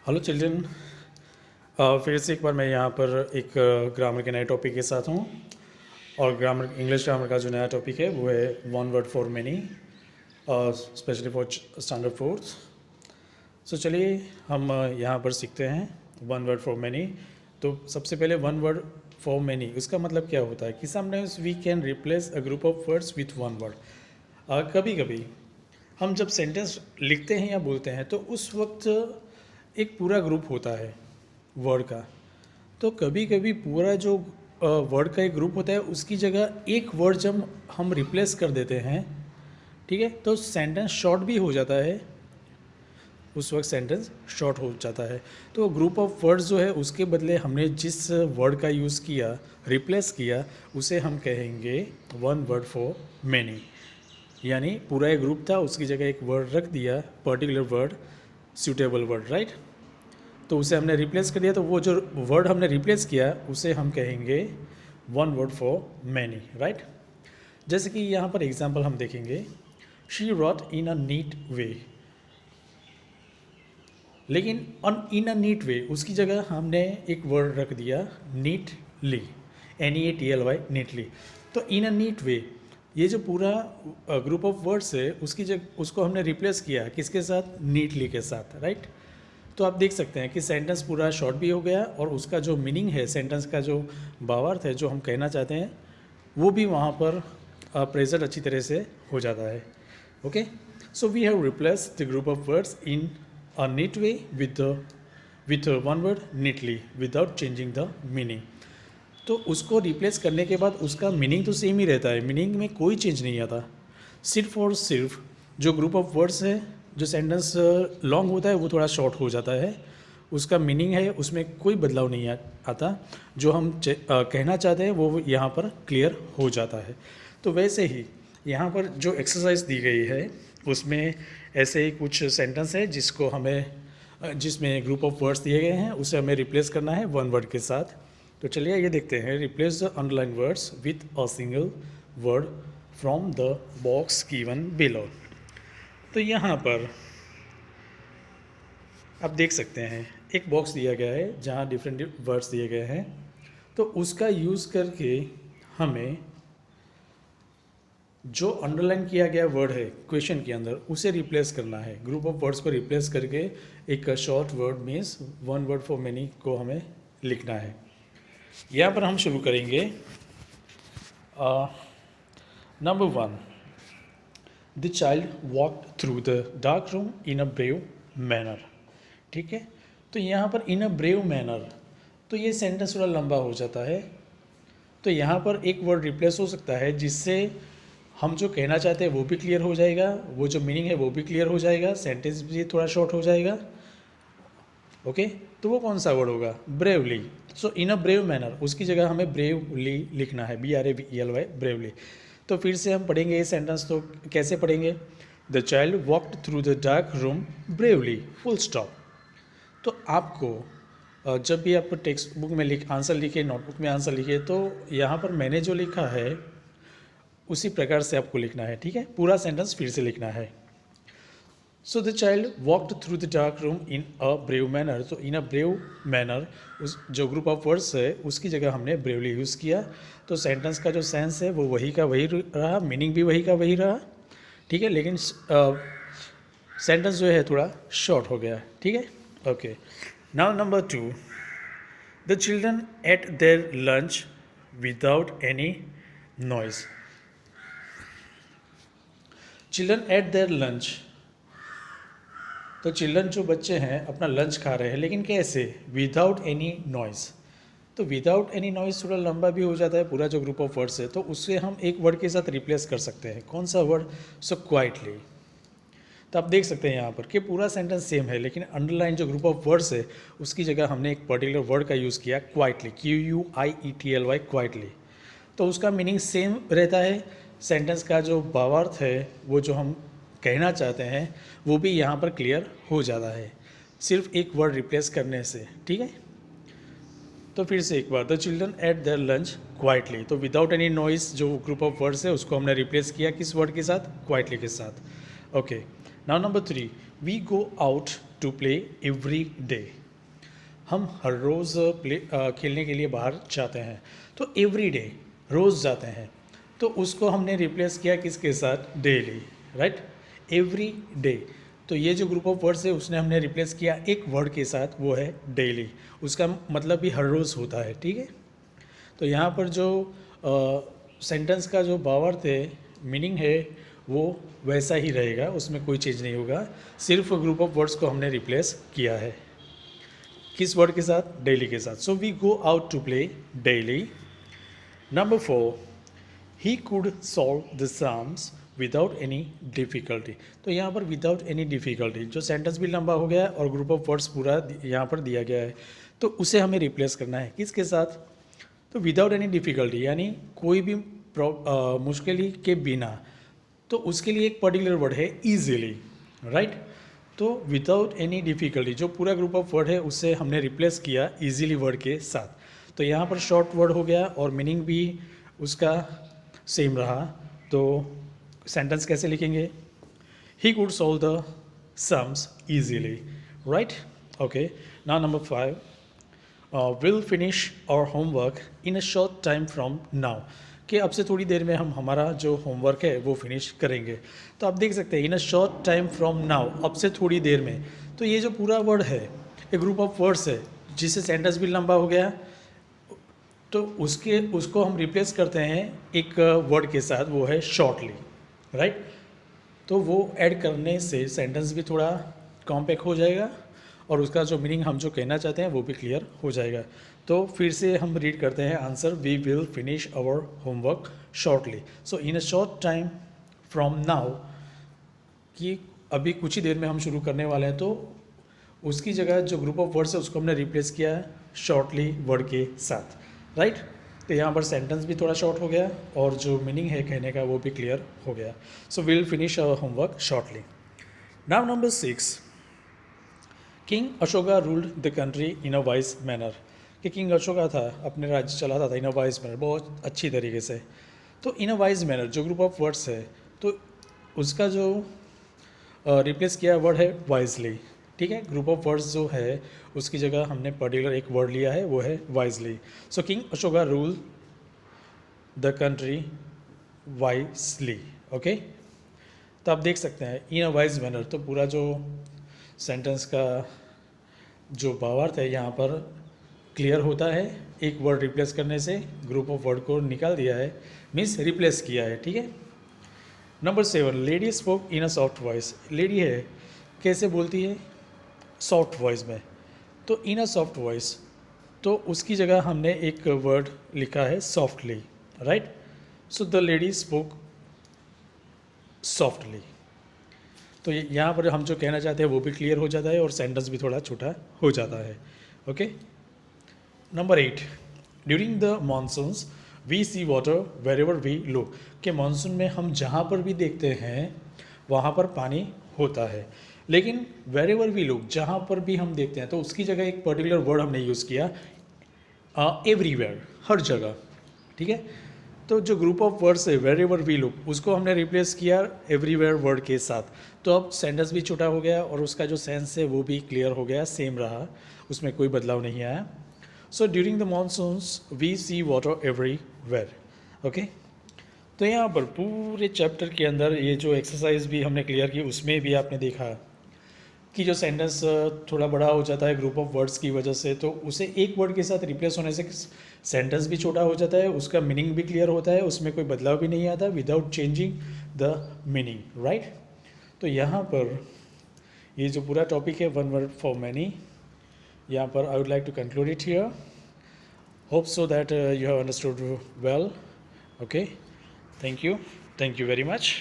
Hello children. फिर से एक बार मैं यहाँ पर एक ग्रामर के नए टॉपिक के साथ हूँ। और ग्रामर इंग्लिश ग्रामर का जो नया टॉपिक है वो है one word for many, specially for standard fourth. So चलिए हम यहाँ पर सीखते हैं वन वर्ड फॉर मैनी। तो सबसे पहले वन वर्ड फॉर मैनी उसका मतलब क्या होता है कि sometimes we can replace a group of words with one word. कभी कभी हम जब सेंटेंस लिखते हैं या बोलते हैं तो उस वक्त एक पूरा ग्रुप होता है वर्ड का। तो कभी कभी पूरा जो वर्ड का एक ग्रुप होता है उसकी जगह एक वर्ड जब हम रिप्लेस कर देते हैं, ठीक है, तो सेंटेंस शॉर्ट भी हो जाता है। उस वक्त सेंटेंस शॉर्ट हो जाता है। तो ग्रुप ऑफ वर्ड्स जो है उसके बदले हमने जिस वर्ड का यूज़ किया, रिप्लेस किया, उसे हम कहेंगे वन वर्ड फॉर मैनी। यानी पूरा एक ग्रुप था, उसकी जगह एक वर्ड रख दिया, particular word, suitable word, right. तो उसे हमने रिप्लेस कर दिया, तो वो जो वर्ड हमने रिप्लेस किया उसे हम कहेंगे one word for many, right. जैसे कि यहाँ पर एग्जाम्पल हम देखेंगे, she wrote in a neat way. लेकिन इन अ नीट वे उसकी जगह हमने एक वर्ड रख दिया नीटली, NEATLY, नीटली। तो इन अ नीट वे ये जो पूरा ग्रुप ऑफ वर्ड्स है उसकी जगह उसको हमने रिप्लेस किया किसके साथ, नीटली के साथ, राइट। तो आप देख सकते हैं कि सेंटेंस पूरा शॉर्ट भी हो गया और उसका जो मीनिंग है, सेंटेंस का जो भावार्थ है, जो हम कहना चाहते हैं, वो भी वहाँ पर प्रेजेंट अच्छी तरह से हो जाता है। Okay, so we have replace the group of words in a neat way with one word neatly without changing the meaning. तो उसको रिप्लेस करने के बाद उसका मीनिंग तो सेम ही रहता है, मीनिंग में कोई चेंज नहीं आता। सिर्फ और सिर्फ जो ग्रुप ऑफ वर्ड्स है, जो सेंटेंस लॉन्ग होता है वो थोड़ा शॉर्ट हो जाता है, उसका मीनिंग है उसमें कोई बदलाव नहीं आता। जो हम कहना चाहते हैं वो यहाँ पर क्लियर हो जाता है। तो वैसे ही यहाँ पर जो एक्सरसाइज दी गई है उसमें ऐसे ही कुछ सेंटेंस है जिसको हमें जिसमें ग्रुप ऑफ वर्ड्स दिए गए हैं उसे हमें रिप्लेस करना है वन वर्ड के साथ। तो चलिए ये देखते हैं, replace the underline words with a single word from the box given below. तो यहाँ पर आप देख सकते हैं एक बॉक्स दिया गया है जहाँ डिफरेंट वर्ड्स दिए गए हैं। तो उसका यूज़ करके हमें जो अंडरलाइन किया गया वर्ड है क्वेश्चन के अंदर उसे रिप्लेस करना है। ग्रुप ऑफ वर्ड्स को रिप्लेस करके एक short word means one word for many को हमें लिखना है। यहाँ पर हम शुरू करेंगे number 1, the child walked through the dark room in a brave manner. ठीक है, तो यहाँ पर इन अ ब्रेव मैनर, तो ये सेंटेंस थोड़ा लंबा हो जाता है। तो यहाँ पर एक वर्ड रिप्लेस हो सकता है जिससे हम जो कहना चाहते हैं वो भी क्लियर हो जाएगा, वो जो मीनिंग है वो भी क्लियर हो जाएगा, सेंटेंस भी थोड़ा शॉर्ट हो जाएगा। ओके, तो वो कौन सा वर्ड होगा, bravely. So in a brave manner उसकी जगह हमें ब्रेवली लिखना है, BRAVELY, ब्रेवली। तो फिर से हम पढ़ेंगे ये सेंटेंस, तो कैसे पढ़ेंगे, the child walked through the dark room bravely, full stop. तो आपको जब भी आप टेक्स्ट बुक में आंसर लिखे, नोटबुक में आंसर लिखे, तो यहाँ पर मैंने जो लिखा है उसी प्रकार से आपको लिखना है, ठीक है। पूरा सेंटेंस फिर से लिखना है। So the child walked through the dark room in a brave manner. तो इन अ ब्रेव मैनर उस जो ग्रुप ऑफ वर्ड्स है उसकी जगह हमने ब्रेवली यूज़ किया। तो सेंटेंस का जो सेंस है वो वही का वही रहा, मीनिंग भी वही का वही रहा, ठीक है। लेकिन सेंटेंस जो है थोड़ा शॉर्ट हो गया, ठीक है। Okay, now number 2, the children ate their lunch without any noise. Children ate their lunch, तो चिल्ड्रन जो बच्चे हैं अपना लंच खा रहे हैं, लेकिन कैसे, विदाउट एनी नॉइज़। तो विदाउट एनी नॉइज़ थोड़ा लंबा भी हो जाता है पूरा जो ग्रुप ऑफ वर्ड्स है, तो उससे हम एक वर्ड के साथ रिप्लेस कर सकते हैं। कौन सा वर्ड, सो क्वाइटली। तो आप देख सकते हैं यहाँ पर कि पूरा सेंटेंस सेम है, लेकिन अंडरलाइन जो ग्रुप ऑफ वर्ड्स है उसकी जगह हमने एक पर्टिकुलर वर्ड का यूज़ किया, क्वाइटली, QUIETLY, क्वाइटली। तो उसका मीनिंग सेम रहता है, सेंटेंस का जो भावार्थ है, वो जो हम कहना चाहते हैं वो भी यहाँ पर क्लियर हो जाता है सिर्फ एक वर्ड रिप्लेस करने से, ठीक है। तो फिर से एक बार, the children ate their lunch quietly. तो विदाउट एनी नॉइस जो ग्रुप ऑफ वर्ड्स है उसको हमने रिप्लेस किया किस वर्ड के साथ, क्वाइटली के साथ। Okay, now number 3, we go out to play every day. हम हर रोज़ खेलने के लिए बाहर जाते हैं, तो एवरी डे रोज़ जाते हैं, तो उसको हमने रिप्लेस किया किसके साथ? Daily, right? Every day. तो ये जो ग्रुप ऑफ वर्ड्स है उसने हमने रिप्लेस किया एक वर्ड के साथ, वो है डेली। उसका मतलब भी हर रोज़ होता है, ठीक है? तो यहाँ पर जो सेंटेंस का जो भावार्थ है, मीनिंग है, वो वैसा ही रहेगा, उसमें कोई चीज़ नहीं होगा, सिर्फ ग्रुप ऑफ वर्ड्स को हमने रिप्लेस किया है। किस वर्ड के साथ? डेली के साथ। So we go out to play daily. Number 4, he could solve the sums without any difficulty. तो यहाँ पर विदाउट एनी डिफ़िकल्टी, जो सेंटेंस भी लंबा हो गया है और ग्रुप ऑफ वर्ड्स पूरा यहाँ पर दिया गया है, तो उसे हमें रिप्लेस करना है किसके साथ? तो विदाउट एनी डिफ़िकल्टी, यानी कोई भी मुश्किल के बिना, तो उसके लिए एक पर्टिकुलर वर्ड है ईजिली, राइट? तो विदाउट एनी डिफ़िकल्टी जो पूरा ग्रुप ऑफ वर्ड है उससे हमने रिप्लेस किया ईजिली वर्ड के साथ। तो यहाँ पर शॉर्ट वर्ड हो गया और मीनिंग भी उसका सेम रहा। तो सेंटेंस कैसे लिखेंगे? He could solve the sums easily, right? Okay, now number 5, will finish our homework in a short time from now. कि अब से थोड़ी देर में हम हमारा जो होमवर्क है वो फिनिश करेंगे। तो आप देख सकते हैं in a short time from now, अब से थोड़ी देर में। तो ये जो पूरा वर्ड है ये ग्रुप ऑफ वर्ड्स है, जिससे सेंटेंस भी लंबा हो गया, तो उसको हम रिप्लेस करते हैं एक वर्ड के साथ, वो है शॉर्टली, राइट? तो वो ऐड करने से सेंटेंस भी थोड़ा कॉम्पैक्ट हो जाएगा और उसका जो मीनिंग हम जो कहना चाहते हैं वो भी क्लियर हो जाएगा। तो फिर से हम रीड करते हैं answer, we will finish our homework shortly. So in a short time from now, कि अभी कुछ ही देर में हम शुरू करने वाले हैं, तो उसकी जगह जो ग्रुप ऑफ वर्ड्स है उसको हमने रिप्लेस किया है शॉर्टली वर्ड के साथ, राइट? तो यहाँ पर सेंटेंस भी थोड़ा शॉर्ट हो गया और जो मीनिंग है कहने का वो भी क्लियर हो गया। So we will finish our homework shortly. Now number 6, king Ashoka ruled the country in a wise manner. कि किंग अशोका था, अपने राज्य चलाता था इन अ वाइज मैनर, बहुत अच्छी तरीके से। तो इन अ वाइज मैनर जो ग्रुप ऑफ वर्ड्स है, तो उसका जो रिप्लेस किया वर्ड है वाइजली, ठीक है? ग्रुप ऑफ वर्ड्स जो है उसकी जगह हमने पर्टिकुलर एक वर्ड लिया है, वो है wisely. So king Ashoka rule the country wisely, okay? तो आप देख सकते हैं इन अ वाइज मैनर, तो पूरा जो सेंटेंस का जो भावार्थ है यहाँ पर क्लियर होता है। एक वर्ड रिप्लेस करने से ग्रुप ऑफ वर्ड को निकाल दिया है, मीन्स रिप्लेस किया है, ठीक है? Number 7, lady spoke in a soft voice. Lady है, कैसे बोलती है? सॉफ्ट वॉइस में। तो इन अ सॉफ्ट वॉइस, तो उसकी जगह हमने एक वर्ड लिखा है softly, right? So the lady spoke softly. तो यहाँ पर हम जो कहना चाहते हैं वो भी क्लियर हो जाता है और सेंटेंस भी थोड़ा छोटा हो जाता है, okay? Number 8, during the monsoons we see water wherever we look. कि मानसून में हम जहाँ पर भी देखते हैं वहाँ पर पानी होता है, लेकिन वेर एवर वी लुक, जहाँ पर भी हम देखते हैं, तो उसकी जगह एक पर्टिकुलर वर्ड हमने यूज़ किया एवरीवेयर, हर जगह, ठीक है? तो जो ग्रुप ऑफ वर्ड्स है वेर एवर वी लुक, उसको हमने रिप्लेस किया एवरीवेयर वर्ड के साथ। तो अब सेंटेंस भी छोटा हो गया और उसका जो सेंस है वो भी क्लियर हो गया, सेम रहा, उसमें कोई बदलाव नहीं आया। So during the monsoons we see water everywhere, okay? तो यहाँ पर पूरे चैप्टर के अंदर ये जो एक्सरसाइज भी हमने क्लियर की, उसमें भी आपने देखा कि जो सेंटेंस थोड़ा बड़ा हो जाता है ग्रुप ऑफ वर्ड्स की वजह से, तो उसे एक वर्ड के साथ रिप्लेस होने से सेंटेंस भी छोटा हो जाता है, उसका मीनिंग भी क्लियर होता है, उसमें कोई बदलाव भी नहीं आता without changing the meaning, right? तो यहाँ पर ये जो पूरा टॉपिक है वन वर्ड फॉर मैनी, यहाँ पर I would like to conclude it here. Hope so that you have understood well, okay? Thank you very much.